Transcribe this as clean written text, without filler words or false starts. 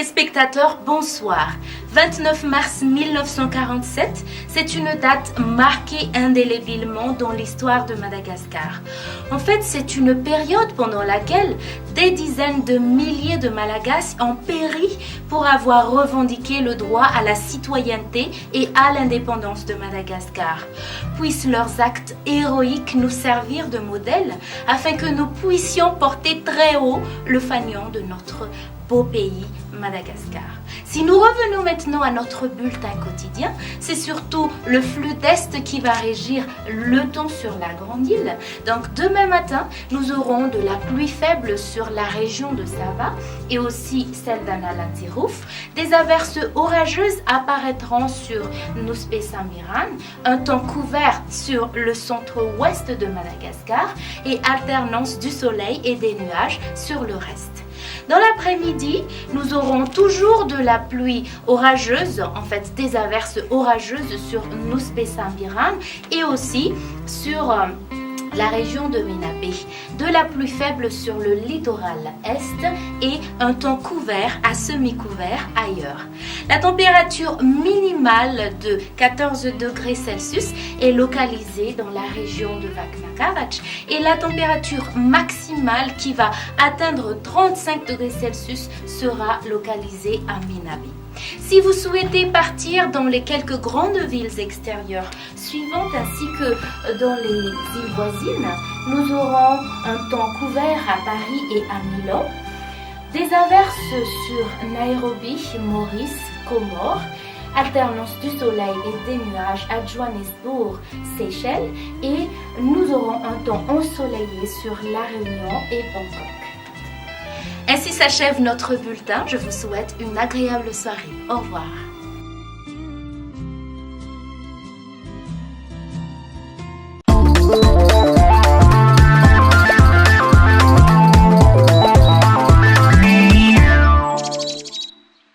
téléspectateurs, bonsoir. 29 mars 1947, c'est une date marquée indélébilement dans l'histoire de Madagascar. En fait, c'est une période pendant laquelle des dizaines de milliers de Malagasy ont péri pour avoir revendiqué le droit à la citoyenneté et à l'indépendance de Madagascar. Puissent leurs actes héroïques nous servir de modèle afin que nous puissions porter très haut le fanion de notre beau pays Madagascar. Si nous revenons maintenant à notre bulletin quotidien, c'est surtout le flux d'Est qui va régir le temps sur la grande île. Donc demain matin, nous aurons de la pluie faible sur la région de Sava et aussi celle d'Analantirouf. Des averses orageuses apparaîtront sur Nuspé Sambiran, un temps couvert sur le centre-ouest de Madagascar et alternance du soleil et des nuages sur le reste. Dans l'après-midi, nous aurons toujours de la pluie orageuse, en fait des averses orageuses sur Nuspé Sambiran et aussi sur la région de Minabé, de la pluie faible sur le littoral est et un temps couvert à semi-couvert ailleurs. La température minimale de 14 degrés Celsius est localisée dans la région de Vaknakarac et la température maximale qui va atteindre 35 degrés Celsius sera localisée à Minabé. Si vous souhaitez partir dans les quelques grandes villes extérieures suivantes ainsi que dans les îles voisines, nous aurons un temps couvert à Paris et à Milan, des averses sur Nairobi, Maurice, Comores, alternance du soleil et des nuages à Johannesburg, Seychelles et nous aurons un temps ensoleillé sur La Réunion et Bangkok. Ainsi s'achève notre bulletin. Je vous souhaite une agréable soirée. Au revoir.